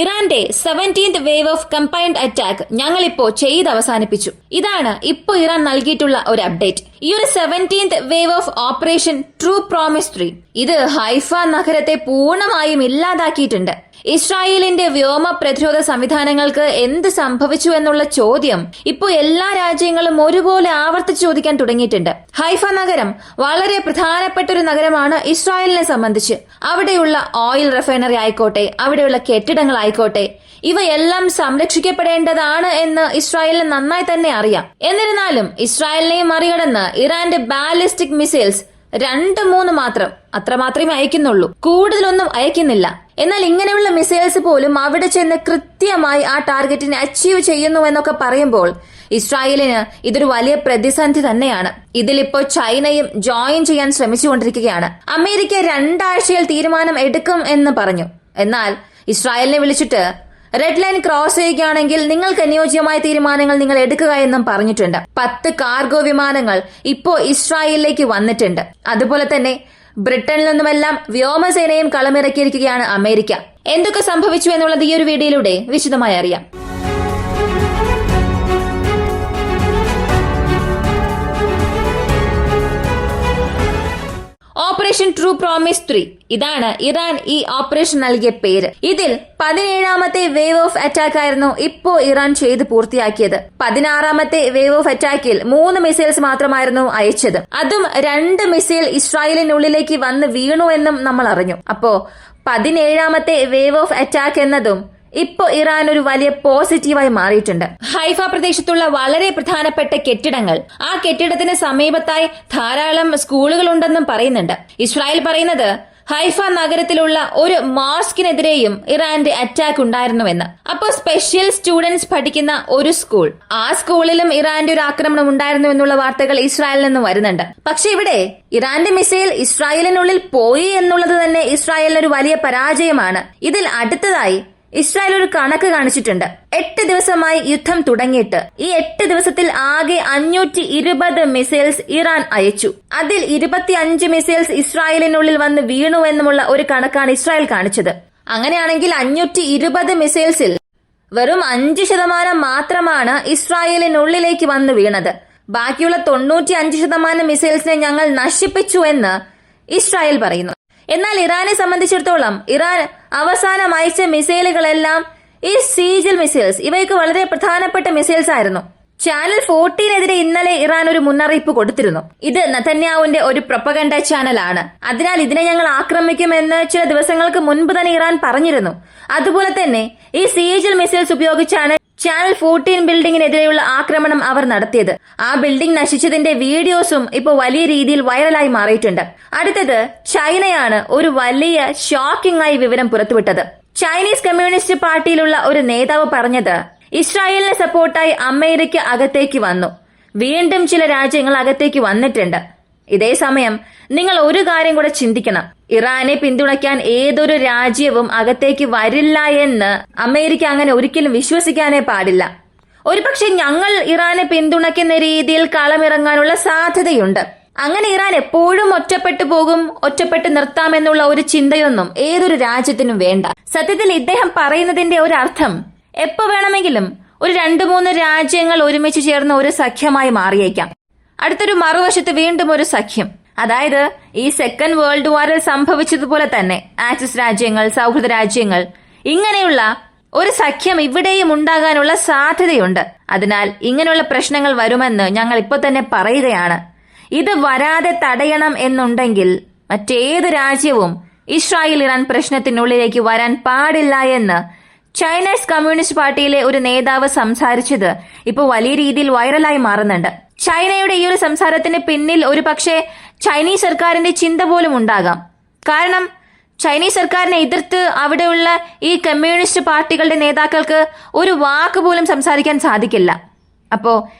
ഇറാന്റെ 17th wave of combined attack ഞങ്ങളിപ്പോ ചെയ്ത് അവസാനിപ്പിച്ചു. ഇതാണ് ഇപ്പോ ഇറാൻ നൽകിയിട്ടുള്ള ഒരു അപ്ഡേറ്റ്. ഈ ഒരു 17th wave of operation true promise 3 ഇത് ഹൈഫ നഗരത്തെ പൂർണ്ണമായും ഇല്ലാതാക്കിയിട്ടുണ്ട്. ഇസ്രായേലിന്റെ വ്യോമ പ്രതിരോധ സംവിധാനങ്ങൾക്ക് എന്ത് സംഭവിച്ചു എന്നുള്ള ചോദ്യം ഇപ്പോൾ എല്ലാ രാജ്യങ്ങളും ഒരുപോലെ ആവർത്തിച്ച് ചോദിക്കാൻ തുടങ്ങിയിട്ടുണ്ട്. ഹൈഫ നഗരം വളരെ പ്രധാനപ്പെട്ട ഒരു നഗരമാണ് ഇസ്രായേലിനെ സംബന്ധിച്ച്. അവിടെയുള്ള ഓയിൽ റിഫൈനറി ആയിക്കോട്ടെ, അവിടെയുള്ള കെട്ടിടങ്ങളായിക്കോട്ടെ, ഇവയെല്ലാം സംരക്ഷിക്കപ്പെടേണ്ടതാണ് എന്ന് ഇസ്രായേലിന് നന്നായി തന്നെ അറിയാം. എന്നിരുന്നാലും ഇസ്രായേലിനെയും മറികടന്ന് ഇറാന്റെ ബാലിസ്റ്റിക് മിസൈൽസ് 2-3 മാത്രം അത്രമാത്രമേ അയക്കുന്നുള്ളൂ, കൂടുതലൊന്നും അയക്കുന്നില്ല. എന്നാൽ ഇങ്ങനെയുള്ള മിസൈൽസ് പോലും അവിടെ ചെന്ന് കൃത്യമായി ആ ടാർഗറ്റിനെ അച്ചീവ് ചെയ്യുന്നു എന്നൊക്കെ പറയുമ്പോൾ ഇസ്രായേലിന് ഇതൊരു വലിയ പ്രതിസന്ധി തന്നെയാണ്. ഇതിലിപ്പോ ചൈനയും ജോയിൻ ചെയ്യാൻ ശ്രമിച്ചുകൊണ്ടിരിക്കുകയാണ്. അമേരിക്ക 2 ആഴ്ചയിൽ തീരുമാനം എടുക്കും എന്ന് പറഞ്ഞു. എന്നാൽ ഇസ്രായേലിനെ വിളിച്ചിട്ട് റെഡ് ലൈൻ ക്രോസ് ചെയ്യുകയാണെങ്കിൽ നിങ്ങൾക്ക് അനുയോജ്യമായ തീരുമാനങ്ങൾ നിങ്ങൾ എടുക്കുക എന്നും പറഞ്ഞിട്ടുണ്ട്. 10 കാർഗോ വിമാനങ്ങൾ ഇപ്പോ ഇസ്രായേലിലേക്ക് വന്നിട്ടുണ്ട്. അതുപോലെ തന്നെ ബ്രിട്ടനിൽ നിന്നുമെല്ലാം വ്യോമസേനയും കളമിറക്കിയിരിക്കുകയാണ് അമേരിക്ക. എന്തൊക്കെ സംഭവിച്ചു എന്നുള്ളത് ഈ ഒരു വീഡിയോയിലൂടെ വിശദമായി അറിയാം. ഓപ്പറേഷൻ ട്രൂ പ്രോമിസ് 3 ഇതാണ് ഇറാൻ ഈ ഓപ്പറേഷൻ നൽകിയ പേര്. ഇതിൽ 17ാമത്തെ വേവ് ഓഫ് അറ്റാക്ക് ആയിരുന്നു ഇപ്പോ ഇറാൻ ചെയ്ത് പൂർത്തിയാക്കിയത്. 16ാമത്തെ വേവ് ഓഫ് അറ്റാക്കിൽ 3 മിസൈൽസ് മാത്രമായിരുന്നു അയച്ചത്. അതും 2 മിസൈൽ ഇസ്രായേലിനുള്ളിലേക്ക് വന്ന് വീണു എന്നും നമ്മൾ അറിഞ്ഞു. അപ്പോ 17ാമത്തെ വേവ് ഓഫ് അറ്റാക്ക് എന്നതും ഇപ്പോ ഇറാൻ ഒരു വലിയ പോസിറ്റീവായി മാറിയിട്ടുണ്ട്. ഹൈഫ പ്രദേശത്തുള്ള വളരെ പ്രധാനപ്പെട്ട കെട്ടിടങ്ങൾ, ആ കെട്ടിടത്തിന് സമീപത്തായി ധാരാളം സ്കൂളുകൾ ഉണ്ടെന്നും പറയുന്നുണ്ട്. ഇസ്രായേൽ പറയുന്നത് ഹൈഫ നഗരത്തിലുള്ള ഒരു മോസ്കിനെതിരെയും ഇറാന്റെ അറ്റാക്ക് ഉണ്ടായിരുന്നുവെന്ന്. അപ്പോൾ സ്പെഷ്യൽ സ്റ്റുഡൻസ് പഠിക്കുന്ന ഒരു സ്കൂൾ, ആ സ്കൂളിലും ഇറാന്റെ ഒരു ആക്രമണം ഉണ്ടായിരുന്നു എന്നുള്ള വാർത്തകൾ ഇസ്രായേലിൽ നിന്ന് വരുന്നുണ്ട്. പക്ഷെ ഇവിടെ ഇറാന്റെ മിസൈൽ ഇസ്രായേലിനുള്ളിൽ പോയി എന്നുള്ളത് തന്നെ ഇസ്രായേലിന് ഒരു വലിയ പരാജയമാണ്. ഇതിൽ അടുത്തതായി ഇസ്രായേൽ ഒരു കണക്ക് കാണിച്ചിട്ടുണ്ട്. 8 ദിവസമായി യുദ്ധം തുടങ്ങിയിട്ട് ഈ 8 ദിവസത്തിൽ ആകെ 520 മിസൈൽസ് ഇറാൻ അയച്ചു. അതിൽ 25 മിസൈൽസ് ഇസ്രായേലിനുള്ളിൽ വന്ന് വീണു എന്നുമുള്ള ഒരു കണക്കാണ് ഇസ്രായേൽ കാണിച്ചത്. അങ്ങനെയാണെങ്കിൽ 520 മിസൈൽസിൽ വെറും 5% മാത്രമാണ് ഇസ്രായേലിനുള്ളിലേക്ക് വന്ന് വീണത്. ബാക്കിയുള്ള 95% മിസൈൽസിനെ ഞങ്ങൾ നശിപ്പിച്ചു എന്ന് ഇസ്രായേൽ പറയുന്നു. എന്നാൽ ഇറാനെ സംബന്ധിച്ചിടത്തോളം ഇറാൻ അവസാനം അയച്ച മിസൈലുകളെല്ലാം ഈ സീജൽ മിസൈൽസ്, ഇവയ്ക്ക് വളരെ പ്രധാനപ്പെട്ട മിസൈൽസ് ആയിരുന്നു. ചാനൽ 14 ഇന്നലെ ഇറാൻ ഒരു മുന്നറിയിപ്പ് കൊടുത്തിരുന്നു. ഇത് നെതന്യാഹുവിന്റെ ഒരു പ്രൊപ്പഗണ്ട ചാനലാണ്. അതിനാൽ ഇതിനെ ഞങ്ങൾ ആക്രമിക്കുമെന്ന് ചില ദിവസങ്ങൾക്ക് മുൻപ് തന്നെ ഇറാൻ പറഞ്ഞിരുന്നു. അതുപോലെ തന്നെ ഈ സീജൽ മിസൈൽസ് ഉപയോഗിച്ചാണ് ചാനൽ 14 ബിൽഡിംഗിനെതിരെയുള്ള ആക്രമണം അവർ നടത്തിയത്. ആ ബിൽഡിംഗ് നശിച്ചതിന്റെ വീഡിയോസും ഇപ്പോൾ വലിയ രീതിയിൽ വൈറലായി മാറിയിട്ടുണ്ട്. അടുത്തത് ചൈനയാണ് ഒരു വലിയ ഷോക്കിംഗ് ആയി വിവരം പുറത്തുവിട്ടത്. ചൈനീസ് കമ്മ്യൂണിസ്റ്റ് പാർട്ടിയിലുള്ള ഒരു നേതാവ് പറഞ്ഞത് ഇസ്രായേലിന് സപ്പോർട്ടായി അമേരിക്ക അകത്തേക്ക് വന്നു, വീണ്ടും ചില രാജ്യങ്ങൾ അകത്തേക്ക് വന്നിട്ടുണ്ട്. ഇതേസമയം നിങ്ങൾ ഒരു കാര്യം കൂടെ ചിന്തിക്കണം, ഇറാനെ പിന്തുണയ്ക്കാൻ ഏതൊരു രാജ്യവും അകത്തേക്ക് വരില്ല എന്ന് അമേരിക്ക അങ്ങനെ ഒരിക്കലും വിശ്വസിക്കാനേ പാടില്ല. ഒരുപക്ഷെ ഞങ്ങൾ ഇറാനെ പിന്തുണയ്ക്കുന്ന രീതിയിൽ കളമിറങ്ങാനുള്ള സാധ്യതയുണ്ട്. അങ്ങനെ ഇറാൻ എപ്പോഴും ഒറ്റപ്പെട്ടു പോകും, ഒറ്റപ്പെട്ട് നിർത്താമെന്നുള്ള ഒരു ചിന്തയൊന്നും ഏതൊരു രാജ്യത്തിനും വേണ്ട. സത്യത്തിൽ ഇദ്ദേഹം പറയുന്നതിന്റെ ഒരു അർത്ഥം എപ്പോ വേണമെങ്കിലും ഒരു 2-3 രാജ്യങ്ങൾ ഒരുമിച്ച് ചേർന്ന ഒരു സഖ്യമായി മാറിയേക്കാം. അടുത്തൊരു മറുവശത്ത് വീണ്ടും ഒരു സഖ്യം, അതായത് ഈ സെക്കൻഡ് വേൾഡ് വാറിൽ സംഭവിച്ചതുപോലെ തന്നെ ആക്സിസ് രാജ്യങ്ങൾ, സൗഹൃദ രാജ്യങ്ങൾ, ഇങ്ങനെയുള്ള ഒരു സഖ്യം ഇവിടെയും ഉണ്ടാകാനുള്ള സാധ്യതയുണ്ട്. അതിനാൽ ഇങ്ങനെയുള്ള പ്രശ്നങ്ങൾ വരുമെന്ന് ഞങ്ങൾ ഇപ്പോൾ തന്നെ പറയുകയാണ്. ഇത് വരാതെ തടയണം എന്നുണ്ടെങ്കിൽ മറ്റേത് രാജ്യവും ഇസ്രായേൽ ഇറാൻ പ്രശ്നത്തിനുള്ളിലേക്ക് വരാൻ പാടില്ല എന്ന് ചൈനീസ് കമ്മ്യൂണിസ്റ്റ് പാർട്ടിയിലെ ഒരു നേതാവ് സംസാരിച്ചത് ഇപ്പോൾ വലിയ രീതിയിൽ വൈറലായി മാറുന്നുണ്ട്. ചൈനയുടെ ഈ ഒരു സംസാരത്തിന് പിന്നിൽ ഒരു പക്ഷേ ചൈനീസ് സർക്കാരിന്റെ ചിന്ത പോലും ഉണ്ടാകാം. കാരണം ചൈനീസ് സർക്കാരിനെ എതിർത്ത് അവിടെയുള്ള ഈ കമ്മ്യൂണിസ്റ്റ് പാർട്ടികളുടെ നേതാക്കൾക്ക് ഒരു വാക്ക് പോലും സംസാരിക്കാൻ സാധിക്കില്ല. അപ്പോ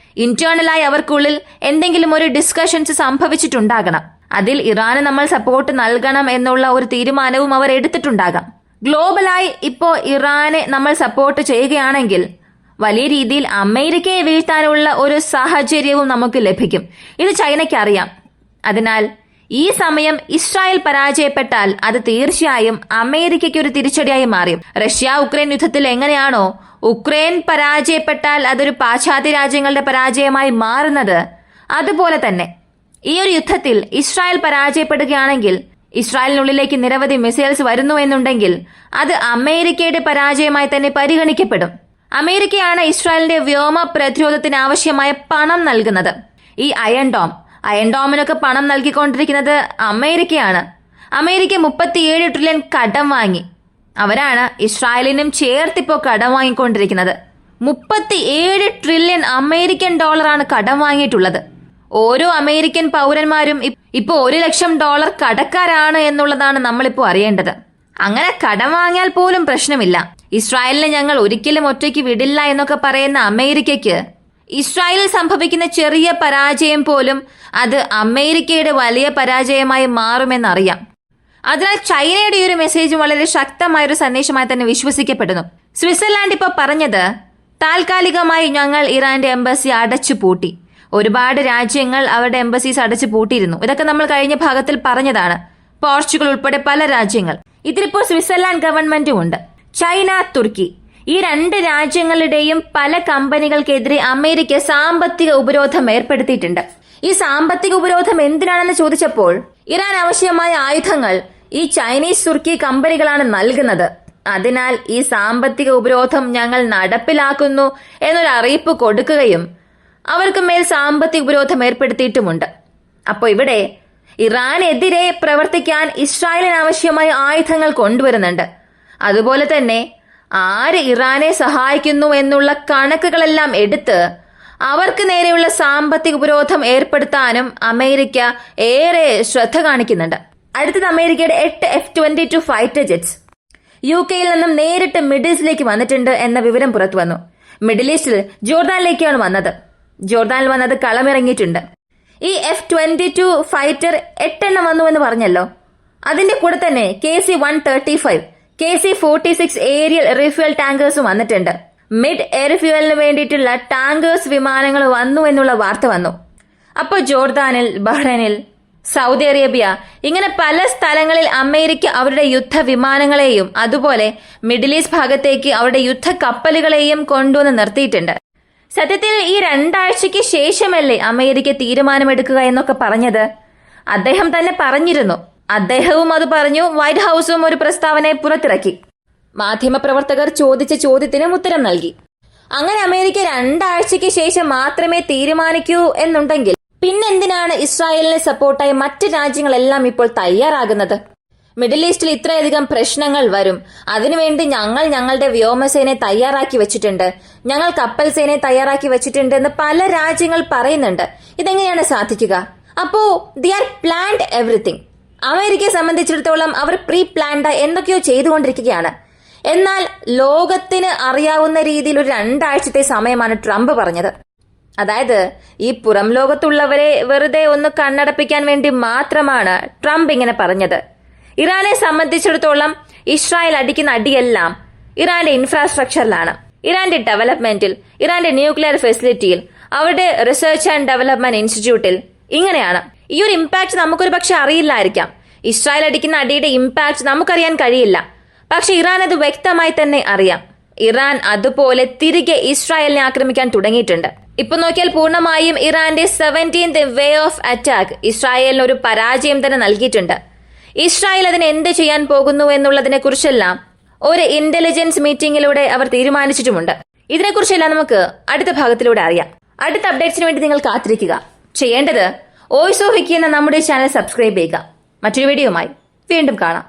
ഇന്റേണലായി അവർക്കുള്ളിൽ എന്തെങ്കിലും ഒരു ഡിസ്കഷൻസ് സംഭവിച്ചിട്ടുണ്ടാകണം. അതിൽ ഇറാന് നമ്മൾ സപ്പോർട്ട് നൽകണം എന്നുള്ള ഒരു തീരുമാനവും അവർ എടുത്തിട്ടുണ്ടാകാം. ഗ്ലോബലായി ഇപ്പോ ഇറാനെ നമ്മൾ സപ്പോർട്ട് ചെയ്യുകയാണെങ്കിൽ വലിയ രീതിയിൽ അമേരിക്കയെ വീഴ്ത്താനുള്ള ഒരു സാഹചര്യവും നമുക്ക് ലഭിക്കും. ഇത് ചൈനയ്ക്ക് അറിയാം. അതിനാൽ ഈ സമയം ഇസ്രായേൽ പരാജയപ്പെട്ടാൽ അത് തീർച്ചയായും അമേരിക്കയ്ക്ക് ഒരു തിരിച്ചടിയായി മാറി. റഷ്യ ഉക്രൈൻ യുദ്ധത്തിൽ എങ്ങനെയാണോ ഉക്രൈൻ പരാജയപ്പെട്ടാൽ അതൊരു പാശ്ചാത്യ രാജ്യങ്ങളുടെ പരാജയമായി മാറുന്നത്, അതുപോലെ തന്നെ ഈ ഒരു യുദ്ധത്തിൽ ഇസ്രായേൽ പരാജയപ്പെടുകയാണെങ്കിൽ ഇസ്രായേലിനുള്ളിലേക്ക് നിരവധി മിസൈൽസ് വരുന്നു എന്നുണ്ടെങ്കിൽ അത് അമേരിക്കയുടെ പരാജയമായി തന്നെ പരിഗണിക്കപ്പെടും. അമേരിക്കയാണ് ഇസ്രായേലിന്റെ വ്യോമ പ്രതിരോധത്തിന് ആവശ്യമായ പണം നൽകുന്നത്. ഈ അയൺ ഡോമിനൊക്കെ പണം നൽകിക്കൊണ്ടിരിക്കുന്നത് അമേരിക്കയാണ്. അമേരിക്ക 37 ട്രില്യൺ കടം വാങ്ങി. അവരാണ് ഇസ്രായേലിനും ചേർത്തിപ്പോ കടം വാങ്ങിക്കൊണ്ടിരിക്കുന്നത്. 37 ട്രില്യൺ അമേരിക്കൻ ഡോളറാണ് കടം വാങ്ങിയിട്ടുള്ളത്. ഓരോ അമേരിക്കൻ പൗരന്മാരും ഇപ്പോൾ $1,00,000 കടക്കാരാണ് എന്നുള്ളതാണ് നമ്മളിപ്പോൾ അറിയേണ്ടത്. അങ്ങനെ കടം വാങ്ങിയാൽ പോലും പ്രശ്നമില്ല. ഇസ്രായേലിനെ ഞങ്ങൾ ഒരിക്കലും ഒറ്റയ്ക്ക് വിടില്ല എന്നൊക്കെ പറയുന്ന അമേരിക്കയ്ക്ക് ഇസ്രായേലിൽ സംഭവിക്കുന്ന ചെറിയ പരാജയം പോലും അത് അമേരിക്കയുടെ വലിയ പരാജയമായി മാറുമെന്നറിയാം. അതിനാൽ ചൈനയുടെ ഈ ഒരു മെസ്സേജ് വളരെ ശക്തമായൊരു സന്ദേശമായി തന്നെ വിശ്വസിക്കപ്പെടുന്നു. സ്വിറ്റ്സർലാൻഡ് ഇപ്പോൾ പറഞ്ഞത് താൽക്കാലികമായി ഞങ്ങൾ ഇറാന്റെ എംബസി അടച്ചു പൂട്ടി. ഒരുപാട് രാജ്യങ്ങൾ അവരുടെ എംബസീസ് അടച്ചു പൂട്ടിയിരുന്നു. ഇതൊക്കെ നമ്മൾ കഴിഞ്ഞ ഭാഗത്തിൽ പറഞ്ഞതാണ്. പോർച്ചുഗൽ ഉൾപ്പെടെ പല രാജ്യങ്ങൾ. ഇതിലിപ്പോൾ സ്വിറ്റ്സർലാൻഡ് ഗവൺമെന്റും ഉണ്ട്. ചൈന, തുർക്കി ഈ 2 രാജ്യങ്ങളുടെയും പല കമ്പനികൾക്കെതിരെ അമേരിക്ക സാമ്പത്തിക ഉപരോധം ഏർപ്പെടുത്തിയിട്ടുണ്ട്. ഈ സാമ്പത്തിക ഉപരോധം എന്തിനാണെന്ന് ചോദിച്ചപ്പോൾ ഇറാൻ ആവശ്യമായ ആയുധങ്ങൾ ഈ ചൈനീസ്, തുർക്കി കമ്പനികളാണ് നൽകുന്നത്. അതിനാൽ ഈ സാമ്പത്തിക ഉപരോധം ഞങ്ങൾ നടപ്പിലാക്കുന്നു എന്നൊരു അറിയിപ്പ് കൊടുക്കുകയും അവർക്ക് മേൽ സാമ്പത്തിക ഉപരോധം ഏർപ്പെടുത്തിയിട്ടുമുണ്ട്. അപ്പോൾ ഇവിടെ ഇറാനെതിരെ പ്രവർത്തിക്കാൻ ഇസ്രായേലിന് ആവശ്യമായ ആയുധങ്ങൾ കൊണ്ടുവരുന്നുണ്ട്. അതുപോലെ തന്നെ ആര് ഇറാനെ സഹായിക്കുന്നു എന്നുള്ള കണക്കുകളെല്ലാം എടുത്ത് അവർക്ക് നേരെയുള്ള സാമ്പത്തിക ഉപരോധം ഏർപ്പെടുത്താനും അമേരിക്ക ഏറെ ശ്രദ്ധ കാണിക്കുന്നുണ്ട്. അടുത്തത് അമേരിക്കയുടെ 8 F-22 ഫൈറ്റർ ജെറ്റ്സ് UK-യിൽ നിന്നും നേരിട്ട് മിഡിൽ ഈസ്റ്റിലേക്ക് വന്നിട്ടുണ്ട് എന്ന വിവരം പുറത്തു വന്നു. മിഡിൽ ഈസ്റ്റിൽ ജോർദാനിലേക്കാണ് വന്നത്. ജോർദാനിൽ വന്നത് കളമിറങ്ങിയിട്ടുണ്ട്. ഈ F-22 ഫൈറ്റർ 8 എണ്ണം വന്നു എന്ന് പറഞ്ഞല്ലോ. അതിന്റെ കൂടെ തന്നെ KC-135, KC-46 ഏരിയൽ റിഫ്യൂൽ ടാങ്കേഴ്സും വന്നിട്ടുണ്ട്. മിഡ് എയർ ഫ്യൂവലിന് വേണ്ടിയിട്ടുള്ള ടാങ്കേഴ്സ് വിമാനങ്ങൾ വന്നു എന്നുള്ള വാർത്ത വന്നു. അപ്പോൾ ജോർദാനിൽ, ബഹ്റൈനിൽ, സൗദി അറേബ്യ ഇങ്ങനെ പല സ്ഥലങ്ങളിൽ അമേരിക്ക അവരുടെ യുദ്ധ വിമാനങ്ങളെയും അതുപോലെ മിഡിൽ ഈസ്റ്റ് ഭാഗത്തേക്ക് അവരുടെ യുദ്ധ കപ്പലുകളെയും കൊണ്ടുവന്ന് നിർത്തിയിട്ടുണ്ട്. സത്യത്തിൽ ഈ 2 ആഴ്ചയ്ക്ക് ശേഷമല്ലേ അമേരിക്ക തീരുമാനമെടുക്കുക എന്നൊക്കെ പറഞ്ഞത്? അദ്ദേഹം തന്നെ പറഞ്ഞിരുന്നു. അദ്ദേഹവും അത് പറഞ്ഞു. വൈറ്റ് ഹൌസും ഒരു പ്രസ്താവന പുറത്തിറക്കി. മാധ്യമപ്രവർത്തകർ ചോദിച്ച ചോദ്യത്തിനും ഉത്തരം നൽകി. അങ്ങനെ അമേരിക്ക 2 ആഴ്ചയ്ക്ക് ശേഷം മാത്രമേ തീരുമാനിക്കൂ എന്നുണ്ടെങ്കിൽ പിന്നെന്തിനാണ് ഇസ്രായേലിനെ സപ്പോർട്ടായി മറ്റ് രാജ്യങ്ങളെല്ലാം ഇപ്പോൾ തയ്യാറാകുന്നത്? മിഡിൽ ഈസ്റ്റിൽ ഇത്രയധികം പ്രശ്നങ്ങൾ വരും, അതിനുവേണ്ടി ഞങ്ങൾ ഞങ്ങളുടെ വ്യോമസേനയെ തയ്യാറാക്കി വെച്ചിട്ടുണ്ട്, ഞങ്ങൾ കപ്പൽ സേനയെ തയ്യാറാക്കി വെച്ചിട്ടുണ്ട് എന്ന് പല രാജ്യങ്ങൾ പറയുന്നുണ്ട്. ഇതെങ്ങനെയാണ് സാധിക്കുക? അപ്പോ ദി ആർ പ്ലാൻഡ് എവറിത്തിങ്. അമേരിക്കയെ സംബന്ധിച്ചിടത്തോളം അവർ പ്രീ പ്ലാൻഡ് എന്തൊക്കെയോ ചെയ്തുകൊണ്ടിരിക്കുകയാണ്. എന്നാൽ ലോകത്തിന് അറിയാവുന്ന രീതിയിൽ ഒരു 2 ആഴ്ചത്തെ സമയമാണ് ട്രംപ് പറഞ്ഞത്. അതായത് ഈ പുറം ലോകത്തുള്ളവരെ വെറുതെ ഒന്ന് കണ്ണടപ്പിക്കാൻ വേണ്ടി മാത്രമാണ് ട്രംപ് ഇങ്ങനെ പറഞ്ഞത്. ഇറാനെ സംബന്ധിച്ചിടത്തോളം ഇസ്രായേൽ അടിക്കുന്ന അടിയെല്ലാം ഇറാന്റെ ഇൻഫ്രാസ്ട്രക്ചറിലാണ്, ഇറാന്റെ ഡെവലപ്മെന്റിൽ, ഇറാന്റെ ന്യൂക്ലിയർ ഫെസിലിറ്റിയിൽ, അവരുടെ റിസർച്ച് ആൻഡ് ഡെവലപ്മെന്റ് ഇൻസ്റ്റിറ്റ്യൂട്ടിൽ. ഇങ്ങനെയാണ്. ഈ ഒരു ഇമ്പാക്ട് നമുക്കൊരു പക്ഷെ അറിയില്ലായിരിക്കാം. ഇസ്രായേൽ അടിക്കുന്ന അടിയുടെ ഇമ്പാക്ട് നമുക്കറിയാൻ കഴിയില്ല. പക്ഷെ ഇറാൻ അത് വ്യക്തമായി തന്നെ അറിയാം. ഇറാൻ അതുപോലെ തിരികെ ഇസ്രായേലിനെ ആക്രമിക്കാൻ തുടങ്ങിയിട്ടുണ്ട്. ഇപ്പൊ നോക്കിയാൽ പൂർണ്ണമായും ഇറാന്റെ 17th വേ ഓഫ് അറ്റാക്ക് ഇസ്രായേലിന് ഒരു പരാജയം തന്നെ നൽകിയിട്ടുണ്ട്. ഇസ്രായേൽ അതിന് എന്ത് ചെയ്യാൻ പോകുന്നു എന്നുള്ളതിനെ കുറിച്ചെല്ലാം ഒരു ഇന്റലിജൻസ് മീറ്റിംഗിലൂടെ അവർ തീരുമാനിച്ചിട്ടുമുണ്ട്. ഇതിനെക്കുറിച്ചെല്ലാം നമുക്ക് അടുത്ത ഭാഗത്തിലൂടെ അറിയാം. അടുത്ത അപ്ഡേറ്റ്സിന് വേണ്ടി നിങ്ങൾ കാത്തിരിക്കുക. ചെയ്യേണ്ടത് വോയിസ് ഓഫ് വിക്കി എന്ന നമ്മുടെ ചാനൽ സബ്സ്ക്രൈബ് ചെയ്യുക. മറ്റൊരു വീഡിയോയുമായി വീണ്ടും കാണാം.